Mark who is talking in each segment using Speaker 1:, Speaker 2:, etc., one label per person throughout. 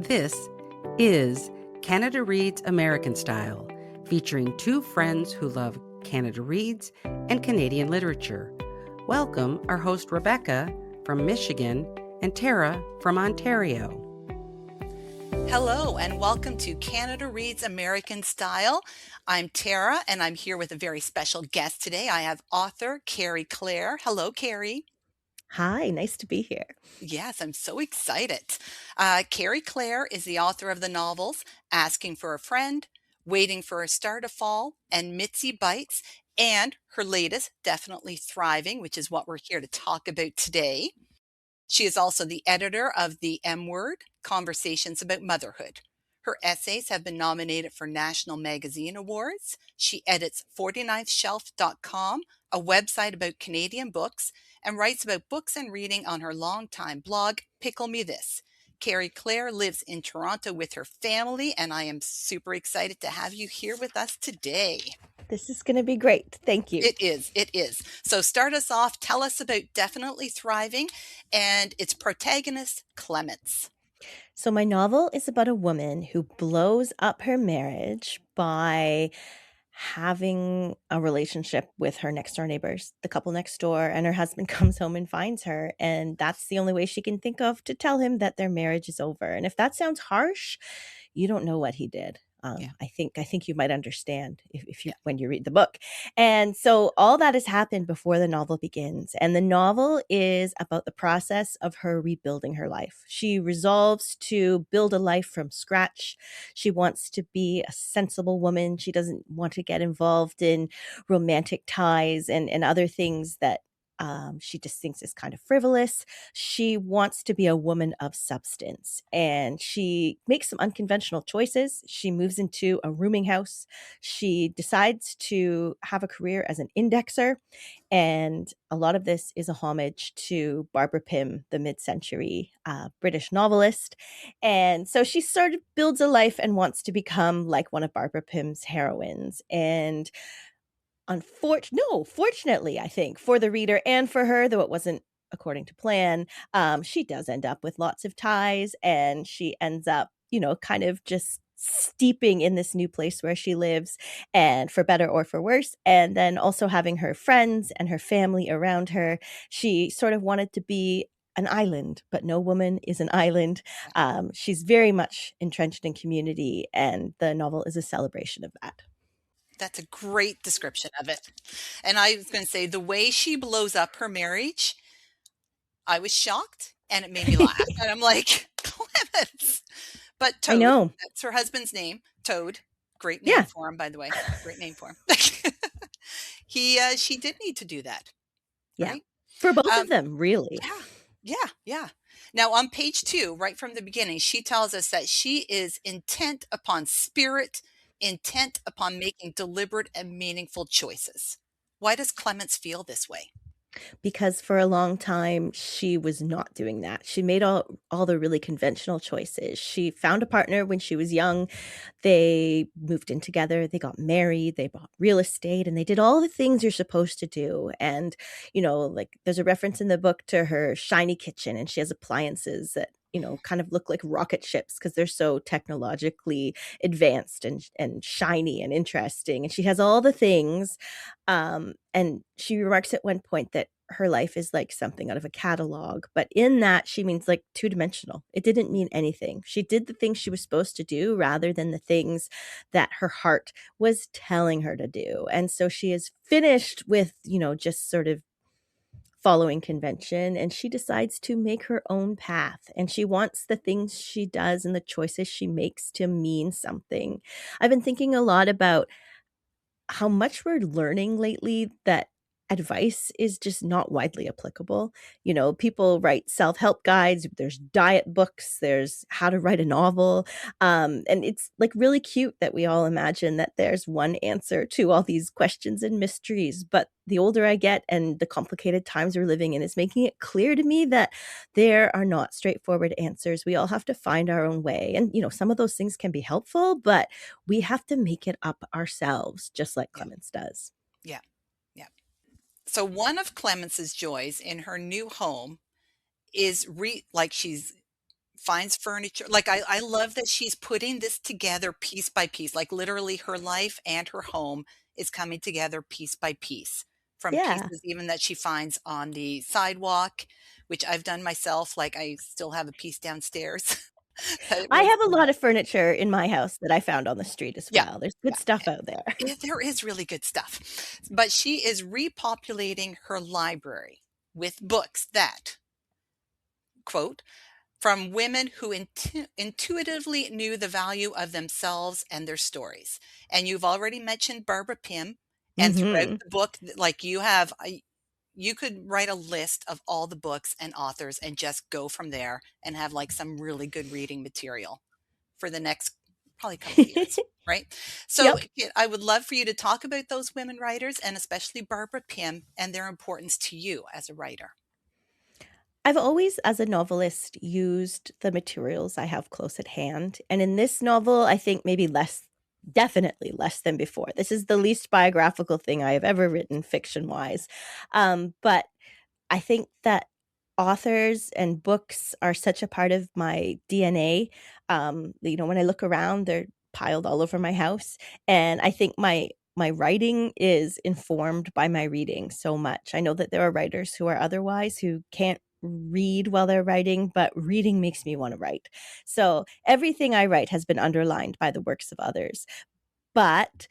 Speaker 1: This is Canada Reads American Style, featuring two friends who love Canada Reads and Canadian literature. Welcome our host Rebecca from Michigan and Tara from Ontario.
Speaker 2: Hello and welcome to Canada Reads American Style. I'm Tara and I'm here with a very special guest today. I have author Kerry Clare. Hello, Kerry.
Speaker 3: Hi, nice to be here.
Speaker 2: Yes, I'm so excited. Kerry Clare is the author of the novels Asking for a Friend, Waiting for a Star to Fall, and Mitzi Bites, and her latest, Definitely Thriving, which is what we're here to talk about today. She is also the editor of The M Word, Conversations About Motherhood. Her essays have been nominated for National Magazine Awards. She edits 49thshelf.com, a website about Canadian books, and writes about books and reading on her longtime blog, Pickle Me This. Kerry Clare lives in Toronto with her family, and I am super excited to have you here with us today.
Speaker 3: This is going to be great. Thank you.
Speaker 2: It is. It is. So start us off. Tell us about Definitely Thriving and its protagonist, Clemence.
Speaker 3: So, my novel is about a woman who blows up her marriage by having a relationship with her next door neighbors, the couple next door, and her husband comes home and finds her. And that's the only way she can think of to tell him that their marriage is over. And if that sounds harsh, you don't know what he did.
Speaker 2: Yeah.
Speaker 3: I think you might understand if you when you read the book. And so all that has happened before the novel begins. And the novel is about the process of her rebuilding her life. She resolves to build a life from scratch. She wants to be a sensible woman. She doesn't want to get involved in romantic ties and other things that she just thinks is kind of frivolous. She wants to be a woman of substance, and she makes some unconventional choices. She moves into a rooming house. She decides to have a career as an indexer, and a lot of this is a homage to Barbara Pym, the mid-century British novelist. And so she sort of builds a life and wants to become like one of Barbara Pym's heroines. And fortunately, I think, for the reader and for her, though it wasn't according to plan, she does end up with lots of ties, and she ends up, kind of just steeping in this new place where she lives, and for better or for worse, and then also having her friends and her family around her. She sort of wanted to be an island, but no woman is an island. She's very much entrenched in community, and the novel is a celebration of that.
Speaker 2: That's a great description of it. And I was going to say the way she blows up her marriage, I was shocked and it made me laugh. And I'm like, Clemence. But
Speaker 3: I
Speaker 2: Toad,
Speaker 3: know.
Speaker 2: that's her husband's name. Toad. Great name
Speaker 3: Yeah.
Speaker 2: for him, by the way. Great name for him. She did need to do that,
Speaker 3: Yeah.
Speaker 2: right?
Speaker 3: For both of
Speaker 2: Um,
Speaker 3: them, really.
Speaker 2: yeah. Now on page 2, right from the beginning, she tells us that she is intent upon spirit, intent upon making deliberate and meaningful choices. Why does Clemence feel this way?
Speaker 3: Because for a long time, she was not doing that. She made all the really conventional choices. She found a partner when she was young. They moved in together, they got married, they bought real estate, and they did all the things you're supposed to do. And, like there's a reference in the book to her shiny kitchen, and she has appliances that kind of look like rocket ships because they're so technologically advanced and shiny and interesting. And she has all the things. And she remarks at one point that her life is like something out of a catalog, but in that she means like two-dimensional. It didn't mean anything. She did the things she was supposed to do rather than the things that her heart was telling her to do. And so she is finished with, just sort of following convention, and she decides to make her own path, and she wants the things she does and the choices she makes to mean something. I've been thinking a lot about how much we're learning lately that advice is just not widely applicable. People write self-help guides, there's diet books, there's how to write a novel. And it's like really cute that we all imagine that there's one answer to all these questions and mysteries. But the older I get and the complicated times we're living in is making it clear to me that there are not straightforward answers. We all have to find our own way. And, some of those things can be helpful, but we have to make it up ourselves, just like
Speaker 2: Yeah,
Speaker 3: Clemence does.
Speaker 2: yeah, yeah. So one of Clemence's joys in her new home is like she's finds furniture. Like, I love that she's putting this together piece by piece, like, literally her life and her home is coming together piece by piece, from
Speaker 3: Yeah.
Speaker 2: pieces even that she finds on the sidewalk, which I've done myself, like, I still have a piece downstairs that
Speaker 3: I
Speaker 2: was
Speaker 3: have a lot of furniture in my house that I found on the street as
Speaker 2: yeah,
Speaker 3: well. There's
Speaker 2: yeah.
Speaker 3: good stuff out there.
Speaker 2: There is really good stuff. But she is repopulating her library with books that, quote, from women who intuitively knew the value of themselves and their stories. And you've already mentioned Barbara Pym, and throughout
Speaker 3: Mhm.
Speaker 2: the book, like you have, you could write a list of all the books and authors and just go from there and have like some really good reading material for the next probably couple years, right? So
Speaker 3: Yep.
Speaker 2: I would love for you to talk about those women writers and especially Barbara Pym and their importance to you as a writer.
Speaker 3: I've always, as a novelist, used the materials I have close at hand, and in this novel, I think maybe less definitely less than before. This is the least biographical thing I have ever written fiction-wise, but I think that authors and books are such a part of my DNA. When I look around, they're piled all over my house, and I think my writing is informed by my reading so much. I know that there are writers who are otherwise, who can't read while they're writing, but reading makes me wanna write. So, everything I write has been underlined by the works of others. But,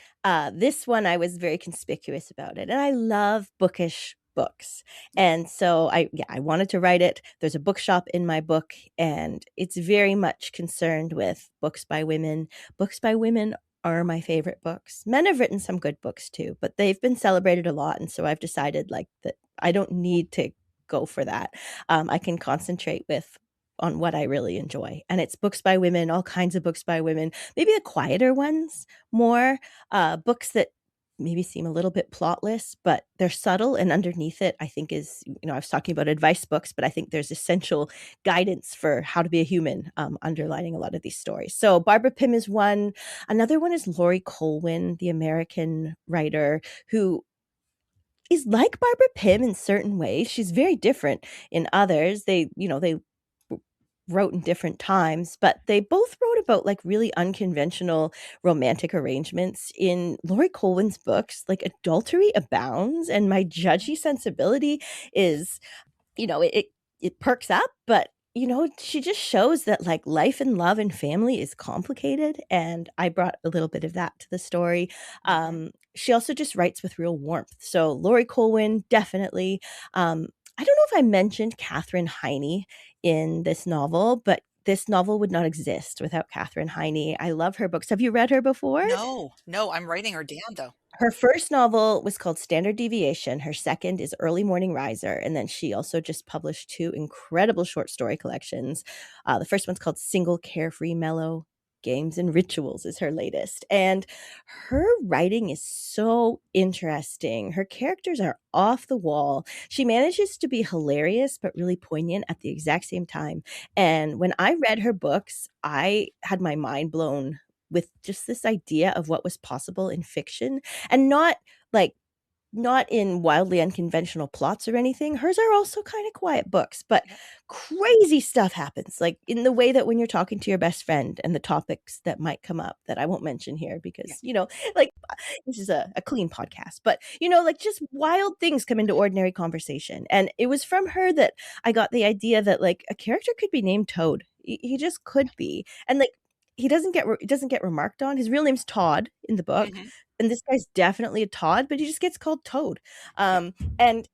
Speaker 3: this one, I was very conspicuous about it, and I love bookish books, and so I wanted to write it. There's a bookshop in my book, and it's very much concerned with books by women. Books by women are my favorite books. Men have written some good books too, but they've been celebrated a lot, and so I've decided, like, that I don't need to go for that. I can concentrate with on what I really enjoy, and it's books by women, all kinds of books by women, maybe the quieter ones more, books that maybe seem a little bit plotless, but they're subtle, and underneath it, I think is I was talking about advice books, but I think there's essential guidance for how to be a human, underlining a lot of these stories. So Barbara Pym is one. Another one is Laurie Colwin, the American writer who is like Barbara Pym in certain ways. She's very different in others. They wrote in different times, but they both wrote about like really unconventional romantic arrangements. In Laurie Colwin's books, like adultery abounds, and my judgy sensibility is it perks up, but, she just shows that, like, life and love and family is complicated, and I brought a little bit of that to the story.
Speaker 2: Mhm.
Speaker 3: She also just writes with real warmth, so Laurie Colwin, definitely. I don't know if I mentioned Katherine Heiny in this novel, but this novel would not exist without Katherine Heiny. I love her books. Have you read her before?
Speaker 2: No, no, I'm writing her down though.
Speaker 3: Her first novel was called Standard Deviation, her second is Early Morning Riser, and then she also just published 2 incredible short story collections. The first one's called Single Carefree Mellow Games and Rituals is her latest, and her writing is so interesting. Her characters are off the wall. She manages to be hilarious, but really poignant at the exact same time, and when I read her books, I had my mind blown with just this idea of what was possible in fiction, and like not in wildly unconventional plots or anything. Hers are also kind of quiet books, but
Speaker 2: Yep,
Speaker 3: crazy stuff happens, like in the way that when you're talking to your best friend and the topics that might come up that I won't mention here
Speaker 2: yeah,
Speaker 3: because, like this is a clean podcast, but like just wild things come into ordinary conversation. And it was from her that I got the idea that like a character could be named Toad. He just could be. And like he doesn't get remarked on. His real name's Todd in the book,
Speaker 2: mhm,
Speaker 3: and this guy's definitely a Todd, but he just gets called Toad.
Speaker 2: yeah,
Speaker 3: And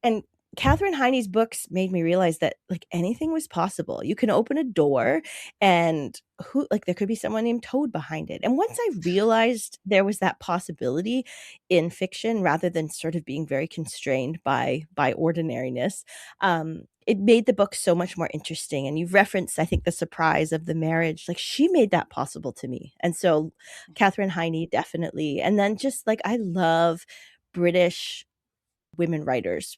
Speaker 3: Katherine Heine's books made me realize that like anything was possible. You can open a door and who like there could be someone named Toad behind it. And once I realized there was that possibility in fiction rather than sort of being very constrained by ordinariness, it made the book so much more interesting. And you've referenced, I think, the surprise of the marriage. Like she made that possible to me. And so Katherine Heine, definitely. And then just like I love British women writers.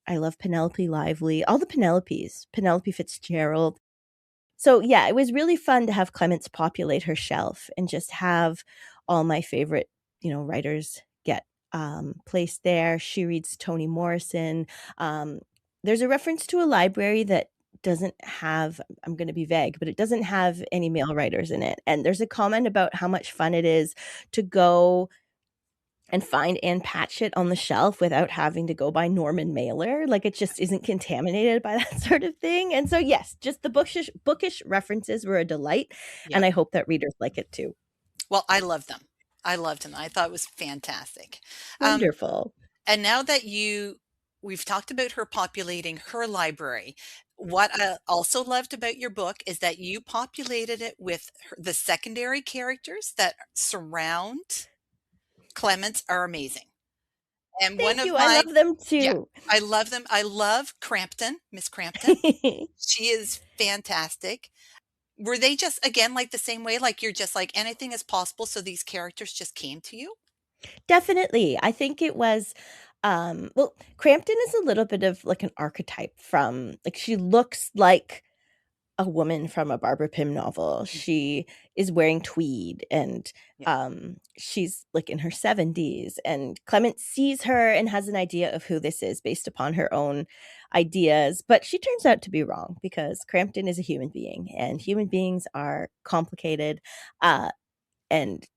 Speaker 3: I love Penelope Lively, all the Penelopes, Penelope Fitzgerald. So yeah, it was really fun to have Clemence populate her shelf and just have all my favorite, writers get placed there. She reads Toni Morrison. Um, there's a reference to a library that doesn't have, I'm going to be vague, but it doesn't have any male writers in it. And there's a comment about how much fun it is to go and find Anne Patchett on the shelf without having to go by Norman Mailer. Like, it just isn't contaminated by that sort of thing. And so, yes, just the bookish references were a delight.
Speaker 2: Yep.
Speaker 3: And I hope that readers like it too.
Speaker 2: Well, I love them. I loved them. I thought it was fantastic. Um,
Speaker 3: Wonderful.
Speaker 2: and now that we've talked about her populating her library. What I also loved about your book is that you populated it with the secondary characters that surround Clements are amazing. And one
Speaker 3: Thank
Speaker 2: of
Speaker 3: you. I
Speaker 2: my,
Speaker 3: love them
Speaker 2: yeah,
Speaker 3: too.
Speaker 2: I love them. I love Crampton, Miss Crampton. She is fantastic. Were they just, again, like the same way, like you're just like anything is possible, so these characters just came to you?
Speaker 3: Definitely. I think it was, well, Crampton is a little bit of like an archetype from, like, she looks like a woman from a Barbara Pym novel.
Speaker 2: Mm,
Speaker 3: She is wearing tweed, and
Speaker 2: yeah.
Speaker 3: she's like in her 70s, and Clement sees her and has an idea of who this is based upon her own ideas, but she turns out to be wrong because Crampton is a human being, and human beings are complicated. And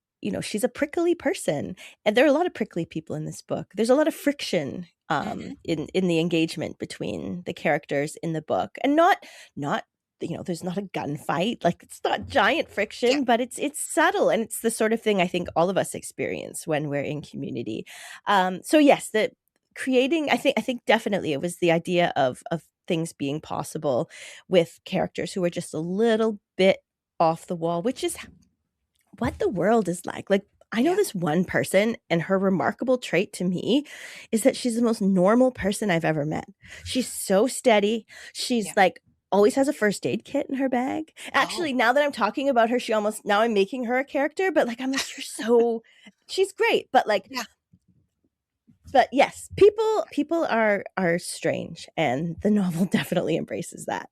Speaker 3: she's a prickly person, and there are a lot of prickly people in this book. There's a lot of friction
Speaker 2: Mhm.
Speaker 3: in the engagement between the characters in the book, and not there's not a gunfight, like, it's not giant
Speaker 2: Yeah.
Speaker 3: friction, but it's subtle, and it's the sort of thing I think all of us experience when we're in community. So yes, the creating, I think definitely it was the idea of things being possible with characters who are just a little bit off the wall, which is what the world is like. Like, I know
Speaker 2: Yeah.
Speaker 3: this one person, and her remarkable trait to me is that she's the most normal person I've ever met. She's so steady. She's
Speaker 2: Yeah.
Speaker 3: like always has a first aid kit in her bag.
Speaker 2: Oh,
Speaker 3: Actually, now that I'm talking about her, now I'm making her a character, but like, I'm like, she's great.
Speaker 2: yeah.
Speaker 3: But yes, people are strange, and the novel definitely embraces that.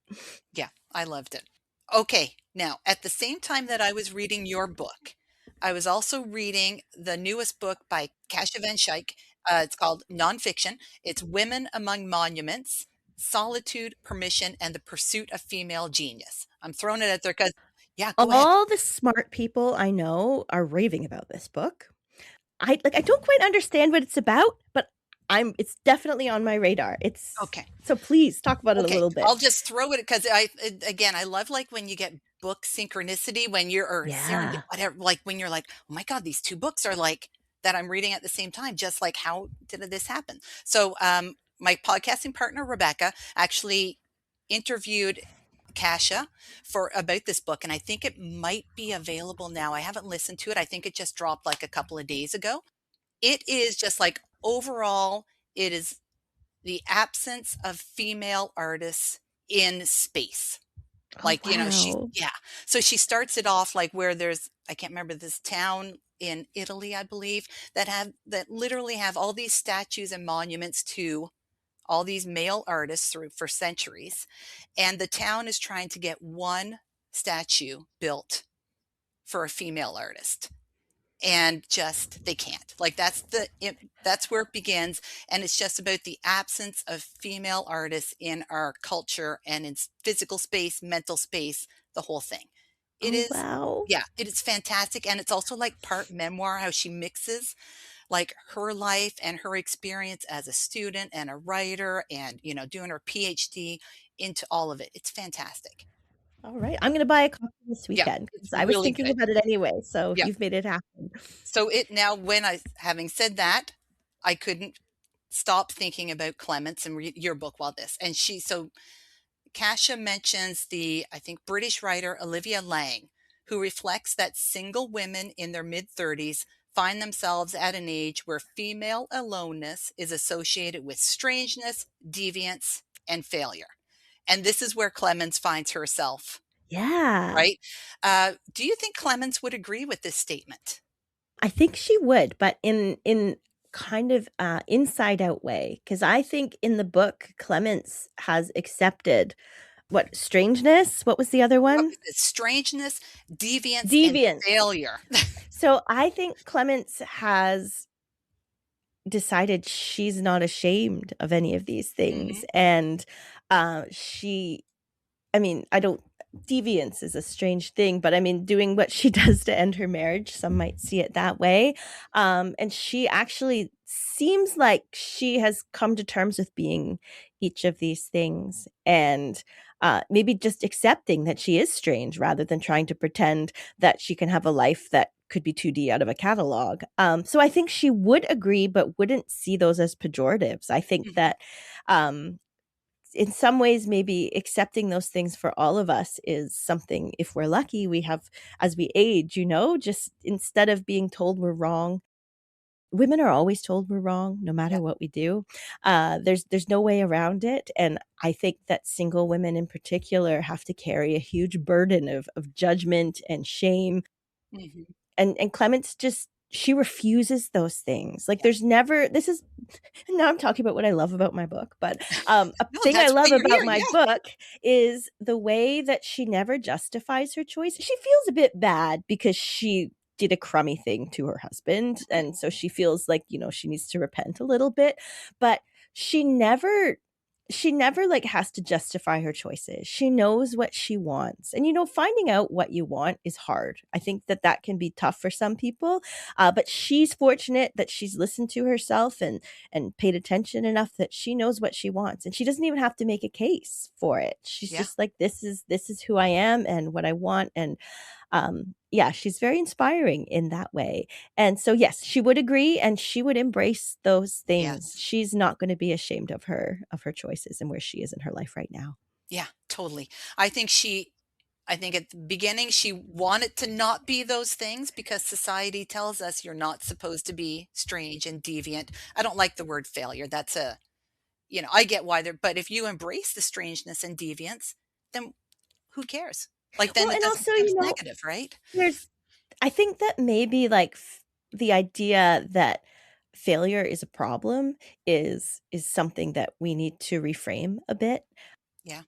Speaker 2: Yeah, I loved it. Okay, now at the same time that I was reading your book, I was also reading the newest book by Kasia Van Schaik. It's called Nonfiction. It's Women Among Monuments, Solitude, Permission, and the Pursuit of Female Genius. I'm throwing it out there because, yeah, go ahead.
Speaker 3: All the smart people I know are raving about this book. I don't quite understand what it's about, but it's definitely on my radar. It's
Speaker 2: Okay.
Speaker 3: so please talk about it a
Speaker 2: Okay,
Speaker 3: little bit.
Speaker 2: I'll just throw it because again, I love like when you get book synchronicity when you're or serendip
Speaker 3: Yeah.
Speaker 2: whatever, like when you're like, oh my God, these two books are like that I'm reading at the same time. Just like how did this happen? So my podcasting partner Rebecca actually interviewed Kasia for about this book, and I think it might be available now. I haven't listened to it. I think it just dropped like a couple of days ago. It is just like overall, it is the absence of female artists in space.
Speaker 3: Oh,
Speaker 2: Like, she's,
Speaker 3: wow.
Speaker 2: yeah. So she starts it off like where there's, I can't remember this town in Italy, I believe, that literally have all these statues and monuments to all these male artists through for centuries. And the town is trying to get one statue built for a female artist, and just they can't. Like that's where it begins, and it's just about the absence of female artists in our culture and in physical space, mental space, the whole thing. It
Speaker 3: Oh,
Speaker 2: is,
Speaker 3: wow.
Speaker 2: yeah, it is fantastic, and it's also like part memoir, how she mixes like her life and her experience as a student and a writer and doing her PhD into all of it. It's fantastic.
Speaker 3: All right. I'm gonna buy a copy this
Speaker 2: Yeah,
Speaker 3: weekend
Speaker 2: it's
Speaker 3: because I was
Speaker 2: really
Speaker 3: thinking
Speaker 2: good.
Speaker 3: about it anyway, so
Speaker 2: Yeah.
Speaker 3: you've made it happen.
Speaker 2: So it now, when I, having said that, I couldn't stop thinking about Clements and read your book while this. And so Kasia mentions the, I think, British writer Olivia Lang, who reflects that single women in their mid 30s find themselves at an age where female aloneness is associated with strangeness, deviance, and failure. And this is where Clements finds herself,
Speaker 3: Yeah.
Speaker 2: right? Do you think Clements would agree with this statement?
Speaker 3: I think she would, but in kind of inside out way, because I think in the book Clements has accepted what strangeness. What was the other
Speaker 2: What
Speaker 3: one?
Speaker 2: was it? Strangeness, deviance, and
Speaker 3: Deviance.
Speaker 2: failure.
Speaker 3: So I think Clements has decided she's not ashamed of any of these
Speaker 2: Mhm.
Speaker 3: things, and she I mean, I don't deviance is a strange thing, but I mean, doing what she does to end her marriage, some might see it that way. And she actually seems like she has come to terms with being each of these things and maybe just accepting that she is strange rather than trying to pretend that she can have a life that could be 2D out of a catalog. So I think she would agree, but wouldn't see those as pejoratives. I think
Speaker 2: Mhm.
Speaker 3: that um, in some ways maybe accepting those things for all of us is something, if we're lucky, we have as we age, just instead of being told we're wrong. Women are always told we're wrong no matter
Speaker 2: Yep.
Speaker 3: what we do. There's no way around it, and I think that single women in particular have to carry a huge burden of judgment and shame,
Speaker 2: Mhm.
Speaker 3: and Clements just she refuses those things. Like,
Speaker 2: Yep.
Speaker 3: there's never this is now I'm talking about what I love about my book, but, a
Speaker 2: No,
Speaker 3: thing I
Speaker 2: that's
Speaker 3: love
Speaker 2: why you're
Speaker 3: about
Speaker 2: here.
Speaker 3: my
Speaker 2: Yeah.
Speaker 3: book is the way that she never justifies her choice. She feels a bit bad because she did a crummy thing to her husband,
Speaker 2: Mhm.
Speaker 3: and so she feels like, she needs to repent a little bit, but she never like, has to justify her choices. She knows what she wants, and, finding out what you want is hard. I think that that can be tough for some people, but she's fortunate that she's listened to herself and paid attention enough that she knows what she wants, and she doesn't even have to make a case for it. She's
Speaker 2: Yeah.
Speaker 3: just like, this is who I am and what I want, and yeah, she's very inspiring in that way. And so yes, she would agree and she would embrace those things.
Speaker 2: Yes.
Speaker 3: She's not going to be ashamed of her choices and where she is in her life right now.
Speaker 2: Yeah, totally. I think she I think at the beginning she wanted to not be those things because society tells us you're not supposed to be strange and deviant. I don't like the word failure. That's a I get why they're but if you embrace the strangeness and deviance, then who cares? Like,
Speaker 3: Well,
Speaker 2: then it
Speaker 3: and
Speaker 2: doesn't
Speaker 3: also,
Speaker 2: becomes negative, right?
Speaker 3: there's I think that maybe like the idea that failure is a problem is something that we need to reframe a bit.
Speaker 2: Yeah.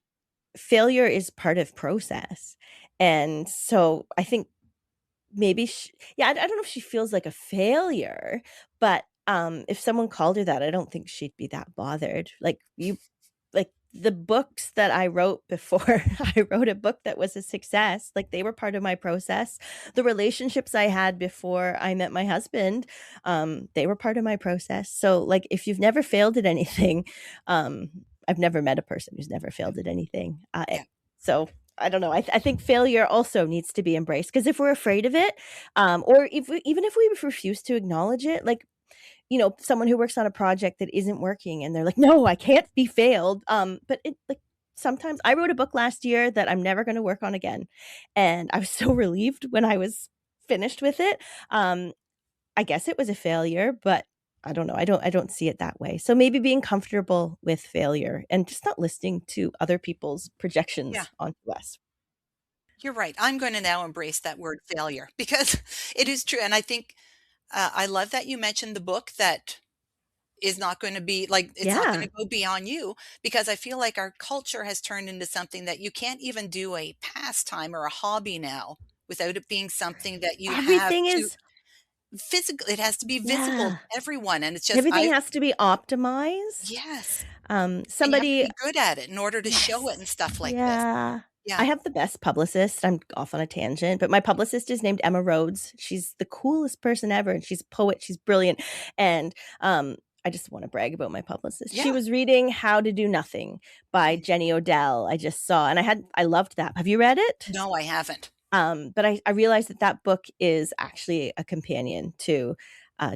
Speaker 3: Failure is part of process. And so I think maybe yeah, I don't know if she feels like a failure, but, if someone called her that, I don't think she'd be that bothered. Like, the books that I wrote before I wrote a book that was a success, like, they were part of my process. The relationships I had before I met my husband, they were part of my process. So, like, if you've never failed at anything, um, I've never met a person who's never failed at anything,
Speaker 2: Yeah.
Speaker 3: so I don't know. I think failure also needs to be embraced because if we're afraid of it, or even if we refuse to acknowledge it, like, someone who works on a project that isn't working and they're like, "No, I can't be failed." But it like sometimes I wrote a book last year that I'm never going to work on again, and I was so relieved when I was finished with it. Um, I guess it was a failure, but I don't know. I don't see it that way. So maybe being comfortable with failure and just not listening to other people's
Speaker 2: Yeah.
Speaker 3: projections onto us.
Speaker 2: You're right. I'm gonna now embrace that word failure because it is true, and I think, I love that you mentioned the book that is not gonna be like, it's not gonna
Speaker 3: Yeah.
Speaker 2: go beyond you because I feel like our culture has turned into something that you can't even do a pastime or a hobby now without it being something that you have
Speaker 3: Everything
Speaker 2: to
Speaker 3: is
Speaker 2: it has to be visible to
Speaker 3: yeah.
Speaker 2: everyone, and it's just
Speaker 3: Everything
Speaker 2: I
Speaker 3: has to be optimized.
Speaker 2: yes, and you have to
Speaker 3: Somebody
Speaker 2: be good at it in order to show it and
Speaker 3: yes.
Speaker 2: stuff like this.
Speaker 3: Yeah. I
Speaker 2: Yeah.
Speaker 3: have the best publicist. I'm off on a tangent, but my publicist is named Emma Rhodes. She's the coolest person ever, and she's a poet. She's brilliant, and, I just wanna brag about my publicist. She
Speaker 2: Yeah.
Speaker 3: was reading How to Do Nothing by
Speaker 2: Mhm.
Speaker 3: Jenny Odell, I just saw, and I loved that. Have you read it?
Speaker 2: No, I haven't.
Speaker 3: But I realized that that book is actually a companion to,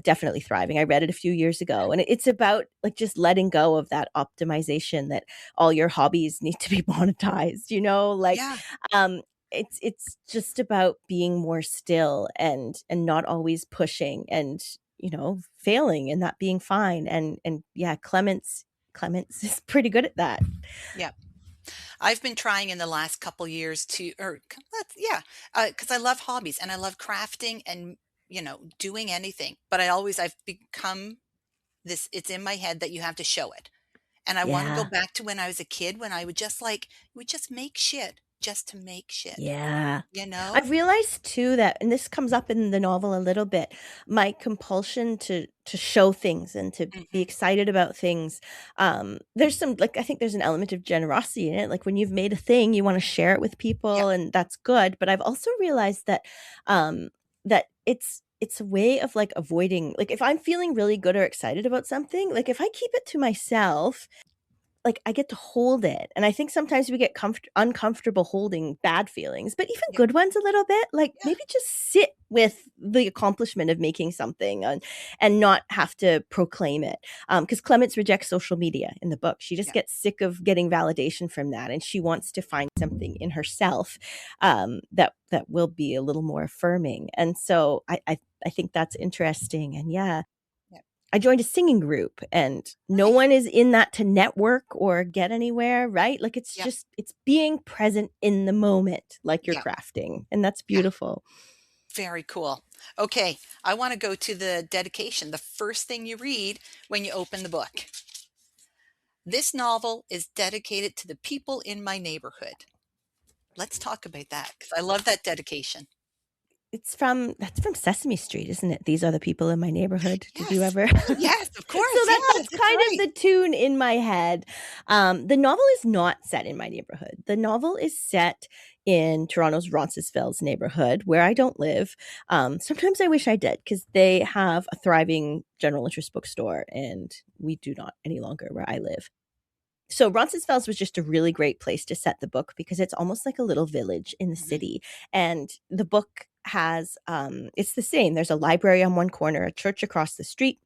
Speaker 3: Definitely Thriving. I read it a few years ago, and it's about, like, just letting go of that optimization that all your hobbies need to be monetized, like,
Speaker 2: Yeah.
Speaker 3: um, it's just about being more still and not always pushing and, failing and that being fine, and yeah, Clements is pretty good at that.
Speaker 2: Yeah. I've been trying in the last couple years to or c let's yeah, because I love hobbies and I love crafting and, doing anything, but I've become this it's in my head that you have to show it, and I wanna go
Speaker 3: Yeah.
Speaker 2: back to when I was a kid when I would just, like would just make shit just to make shit,
Speaker 3: Yeah.
Speaker 2: you know?
Speaker 3: I've realized too that, and this comes up in the novel a little bit, my compulsion to show things and to be
Speaker 2: Mhm.
Speaker 3: excited about things. There's some, like, I think there's an element of generosity in it. Like when you've made a thing, you want to share it with
Speaker 2: Yeah,
Speaker 3: people, and that's good. But I've also realized that that it's a way of like avoiding, like if I'm feeling really good or excited about something, like if I keep it to myself, like, I get to hold it, and I think sometimes we get uncomfortable holding bad feelings, but even
Speaker 2: yeah,
Speaker 3: good ones a little bit, like,
Speaker 2: yeah,
Speaker 3: maybe just sit with the accomplishment of making something and not have to proclaim it. Because Clemence rejects social media in the book. She just
Speaker 2: yeah,
Speaker 3: gets sick of getting validation from that, and she wants to find something in herself, that will be a little more affirming, and so I think that's interesting, and yeah,
Speaker 2: yeah.
Speaker 3: I joined a singing group and no
Speaker 2: Nice.
Speaker 3: one is in that to network or get anywhere, right? Like it's
Speaker 2: Yep,
Speaker 3: just it's being present in the moment like you're
Speaker 2: yep,
Speaker 3: crafting, and that's
Speaker 2: yeah,
Speaker 3: beautiful.
Speaker 2: very cool. Okay, I wanna go to the dedication, the first thing you read when you open the book. This novel is dedicated to the people in my neighborhood. Let's talk about that because I love that dedication.
Speaker 3: That's from Sesame Street, isn't it? These are the people in my neighborhood. Did you
Speaker 2: Yes.
Speaker 3: ever?
Speaker 2: Yes, of
Speaker 3: So
Speaker 2: course, yes,
Speaker 3: that's
Speaker 2: it's
Speaker 3: kind of
Speaker 2: right.
Speaker 3: the tune in my head. The novel is not set in my neighborhood. The novel is set in Toronto's Roncesvalles neighborhood, where I don't live. Sometimes I wish I did because they have a thriving general interest bookstore, and we do not any longer where I live. So Roncesvalles was just a really great place to set the book because it's almost like a little village in the
Speaker 2: Mhm,
Speaker 3: city. And the book has it's the same. There's a library on one corner, a church across the street,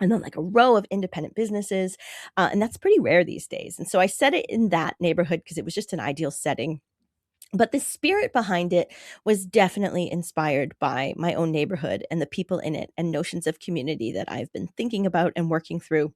Speaker 3: and then like a row of independent businesses. And that's pretty rare these days. And so I set it in that neighborhood because it was just an ideal setting. But the spirit behind it was definitely inspired by my own neighborhood and the people in it and notions of community that I've been thinking about and working through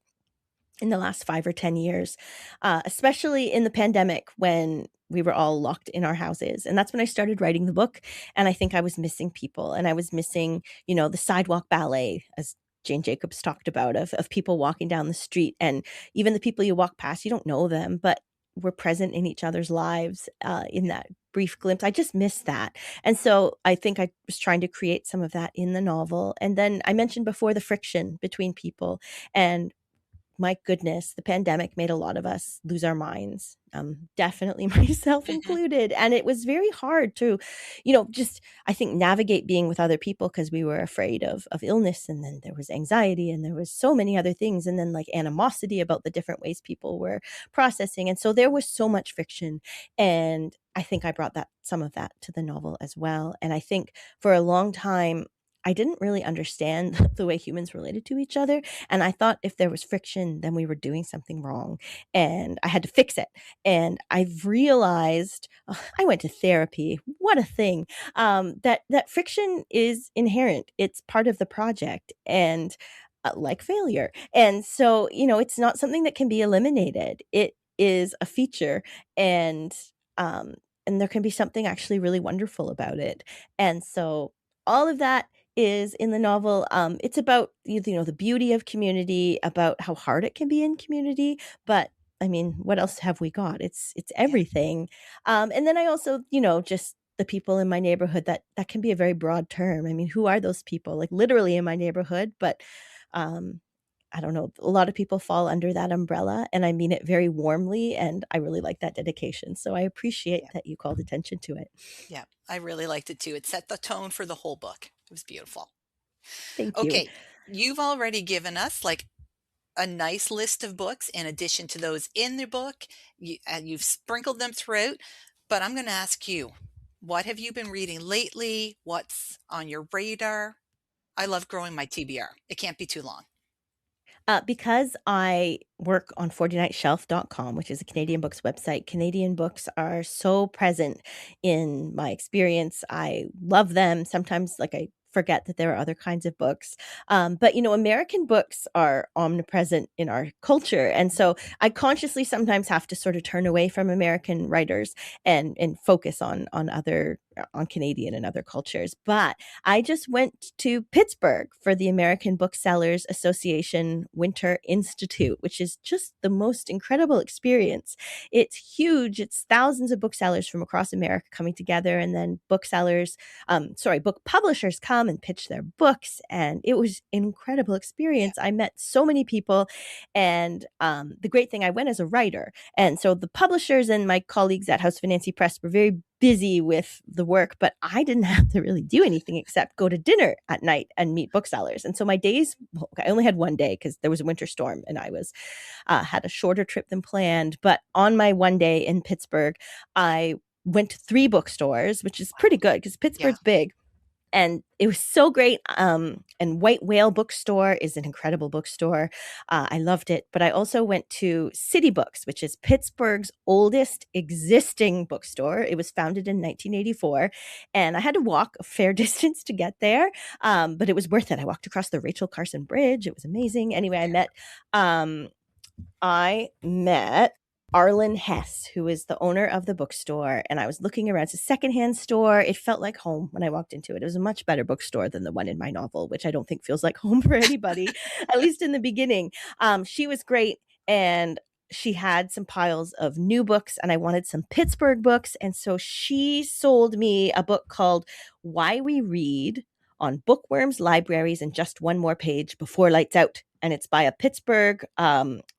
Speaker 3: in the last 5 or 10 years, especially in the pandemic when we were all locked in our houses. And that's when I started writing the book. And I think I was missing people and I was missing, the sidewalk ballet, as Jane Jacobs talked about, of people walking down the street. And even the people you walk past, you don't know them, but we're present in each other's lives in that brief glimpse. I just missed that. And so I think I was trying to create some of that in the novel. And then I mentioned before the friction between people. And my goodness, the pandemic made a lot of us lose our minds, definitely myself
Speaker 2: mhm,
Speaker 3: included. And it was very hard to, just I think navigate being with other people because we were afraid of illness, and then there was anxiety, and there was so many other things, and then like animosity about the different ways people were processing. And so there was so much fiction, and I think I brought that some of that to the novel as well. And I think for a long time I didn't really understand the way humans related to each other. And I thought if there was friction, then we were doing something wrong and I had to fix it. And I've realized I went to therapy. What a thing. That friction is inherent. It's part of the project and like failure. And so, it's not something that can be eliminated. It is a feature and um and there can be something actually really wonderful about it. And so all of that is in the novel. It's about the beauty of community, about how hard it can be in community, but I mean, what else have we got? It's
Speaker 2: yeah,
Speaker 3: everything. And then I also, just the people in my neighborhood, that can be a very broad term. I mean, who are those people? Like literally in my neighborhood, but um I don't know. A lot of people fall under that umbrella, and I mean it very warmly. And I really like that dedication. So I appreciate
Speaker 2: yeah,
Speaker 3: that you called attention to it.
Speaker 2: yeah. I really liked it too. It set the tone for the whole book. It was beautiful.
Speaker 3: Thank you.
Speaker 2: Okay, you've already given us, like, a nice list of books in addition to those in the book. You've sprinkled them throughout, but I'm gonna ask you, what have you been reading lately? What's on your radar? I love growing my TBR. It can't be too long.
Speaker 3: Because I work on 49shelf.com, which is a
Speaker 2: Mhm.
Speaker 3: Canadian books website, Canadian books are so present in my experience. I love them. Sometimes, like, I forget that there are other kinds of books. But, American books are omnipresent in our culture. And so I consciously sometimes have to sort of turn away from American writers and focus on other on Canadian and other cultures. But I just went to Pittsburgh for the American Booksellers Association Winter Institute, which is just the most incredible experience. It's huge. It's thousands of booksellers from across America coming together, and then book publishers come and pitch their books, and it was an incredible experience. I met so many people, and the great thing, I went as a writer, and so the publishers and my colleagues at House of Anansi Press were very busy with the work, but I didn't have to really do anything except go to dinner at night and meet booksellers. And so my days, I only had one day because there was a winter storm and I was had a shorter trip than planned. But on my one day in Pittsburgh, I went to 3 bookstores, which is pretty good because Pittsburgh's big. And it was so great. And White Whale Bookstore is an incredible bookstore. I loved it. But I also went to City Books, which is Pittsburgh's oldest existing bookstore. It was founded in 1984. And I had to walk a fair distance to get there. But it was worth it. I walked across the Rachel Carson Bridge. It was amazing. Anyway, I met Arlen Hess, who is the owner of the bookstore, and I was looking around. It's a secondhand store. It felt like home when I walked into it. It was a much better bookstore than the one in my novel, which I don't think feels like home for anybody, at least in the beginning. She was great, and she had some piles of new books, and I wanted some Pittsburgh books, and so she sold me a book called Why We Read on Bookworms, Libraries, and Just One More Page Before Lights Out. And it's by a Pittsburgh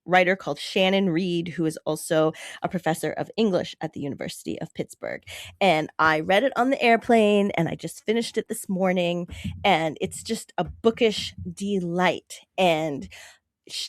Speaker 3: writer called Shannon Reed, who is also a professor of English at the University of Pittsburgh. And I read it on the airplane, and I just finished it this morning, and it's just a bookish delight. And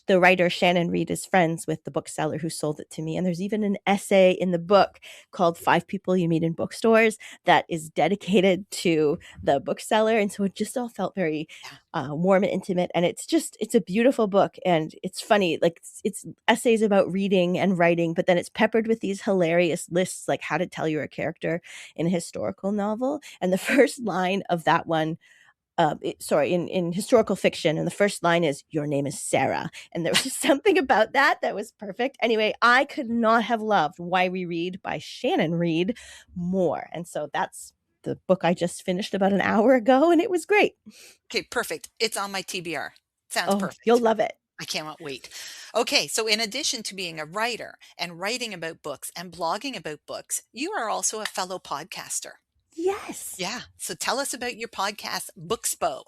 Speaker 3: the writer Shannon Reed is friends with the bookseller who sold it to me. And there's even an essay in the book called 5 People You Meet in Bookstores that is dedicated to the bookseller. And so it just all felt very warm and intimate. And it's a beautiful book. And it's funny, like it's essays about reading and writing, but then it's peppered with these hilarious lists, like how to tell you're a character in a historical novel. And the first line of that one, in historical fiction, and the first line is, "Your name is Sarah." And there was just something about that was perfect. Anyway, I could not have loved Why We Read by Shannon Reed more. And so that's the book I just finished about an hour ago, and it was great.
Speaker 2: Okay, perfect. It's on my TBR. Sounds perfect.
Speaker 3: You'll love it.
Speaker 2: I cannot wait. Okay, so in addition to being a writer and writing about books and blogging about books, you are also a fellow podcaster.
Speaker 3: Yes.
Speaker 2: Yeah. So tell us about your podcast, Bookspo.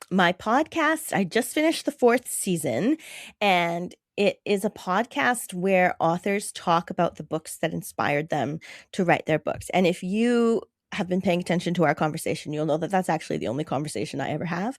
Speaker 3: My podcast, I just finished the 4th season, and it is a podcast where authors talk about the books that inspired them to write their books. And if you have been paying attention to our conversation, you'll know that that's actually the only conversation I ever have.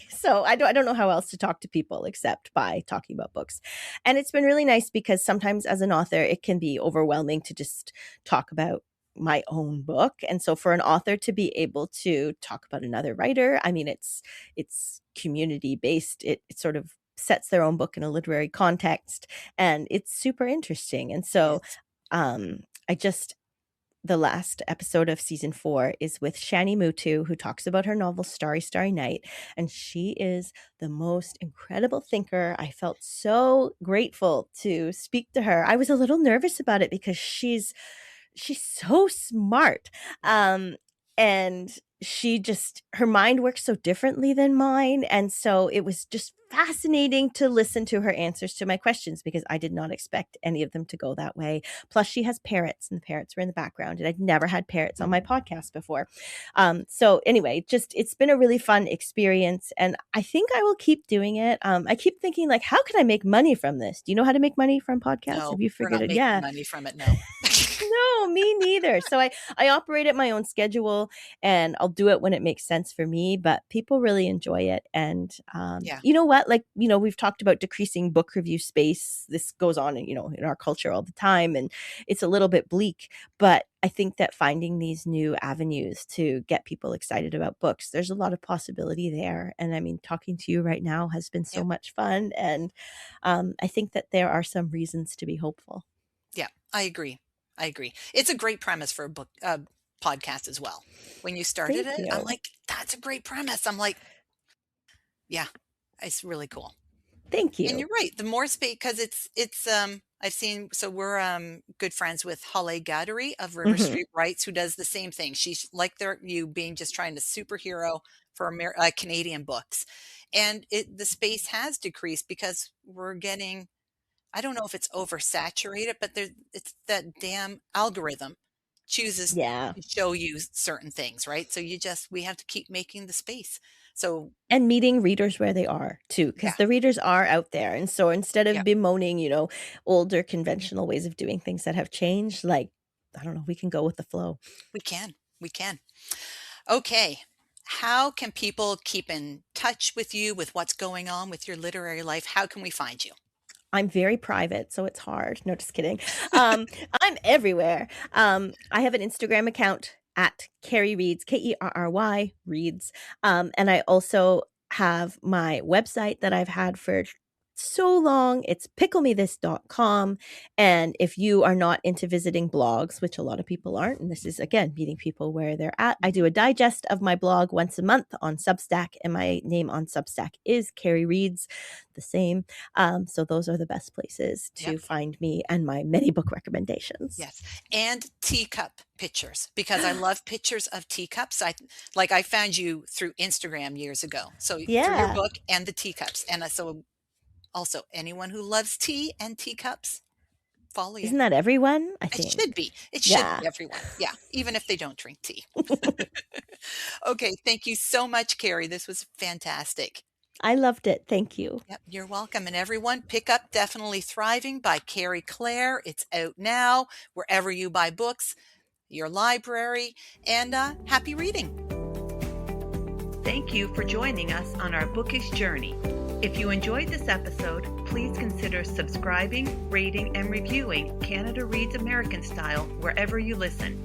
Speaker 3: So I don't know how else to talk to people except by talking about books. And it's been really nice because sometimes as an author, it can be overwhelming to just talk about my own book. And so for an author to be able to talk about another writer, I mean, it's community based. It sort of sets their own book in a literary context, and it's super interesting. And so the last episode of season 4 is with Shani Mutu, who talks about her novel Starry Starry Night, and she is the most incredible thinker. I felt so grateful to speak to her. I was a little nervous about it because she's so smart. And her mind works so differently than mine. And so it was just fascinating to listen to her answers to my questions because I did not expect any of them to go that way. Plus she has parrots, and the parrots were in the background, and I'd never had parrots on my podcast before. So anyway, it's been a really fun experience, and I think I will keep doing it. I keep thinking, like, how can I make money from this? Do you know how to make money from podcasts?
Speaker 2: No,
Speaker 3: Have you
Speaker 2: we're
Speaker 3: figured
Speaker 2: not
Speaker 3: it?
Speaker 2: making
Speaker 3: Yeah.
Speaker 2: money from it, no.
Speaker 3: No, me neither. So I operate at my own schedule, and I'll do it when it makes sense for me, but people really enjoy it. And you know what? Like, we've talked about decreasing book review space. This goes on, in our culture all the time, and it's a little bit bleak, but I think that finding these new avenues to get people excited about books, there's a lot of possibility there. And I mean, talking to you right now has been so much fun. And I think that there are some reasons to be hopeful.
Speaker 2: Yeah, I agree. It's a great premise for a book podcast as well. When you started
Speaker 3: Thank
Speaker 2: it,
Speaker 3: you.
Speaker 2: I'm like, that's a great premise. I'm like, yeah, it's really cool.
Speaker 3: Thank you.
Speaker 2: And you're right. The more space, because it's So we're good friends with Holly Gaddery of River
Speaker 3: Mhm.
Speaker 2: Street Rights, who does the same thing. She's like you being just trying to superhero for Canadian books. And the space has decreased because we're getting, I don't know if it's oversaturated, but it's that damn algorithm chooses
Speaker 3: Yeah.
Speaker 2: to show you certain things, right? So we have to keep making the space. So
Speaker 3: And meeting readers where they are too,
Speaker 2: yeah,
Speaker 3: because the readers are out there, and so instead
Speaker 2: yeah,
Speaker 3: of bemoaning, older conventional ways of doing things that have changed, like, I don't know, we can go with the flow.
Speaker 2: we can. We can. Okay. How can people keep in touch with you, with what's going on with your literary life? How can we find you?
Speaker 3: I'm very private, so it's hard. No, just kidding. Um, I'm everywhere. I have an Instagram account at Kerry Reads, Kerry Reads. And I also have my website that I've had for so long. It's picklemethis.com. And if you are not into visiting blogs, which a lot of people aren't, and this is again meeting people where they're at, I do a digest of my blog once a month on Substack, and my name on Substack is Kerry Reads, the same. So those are the best places
Speaker 2: Yep.
Speaker 3: to find me and my many book recommendations.
Speaker 2: Yes. And teacup pictures, because I love pictures of teacups. I found you through Instagram years ago. So through your
Speaker 3: Yeah.
Speaker 2: book and the teacups. And so also anyone who loves tea and teacups, follow you.
Speaker 3: Isn't that everyone? I
Speaker 2: It
Speaker 3: think.
Speaker 2: should be. It should
Speaker 3: Yeah.
Speaker 2: be everyone. Yeah. Even if they don't drink tea. Okay. Thank you so much, Carrie. This was fantastic.
Speaker 3: I loved it. Thank you.
Speaker 2: Yep, you're welcome. And everyone, pick up Definitely Thriving by Kerry Clare. It's out now, wherever you buy books, your library, and happy reading.
Speaker 1: Thank you for joining us on our bookish journey. If you enjoyed this episode, please consider subscribing, rating, and reviewing Canada Reads American Style wherever you listen.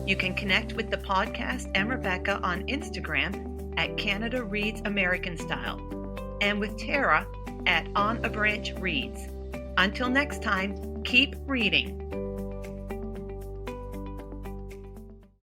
Speaker 1: You can connect with the podcast and Rebecca on Instagram at Canada Reads American Style, and with Tara at On a Branch Reads. Until next time, keep reading.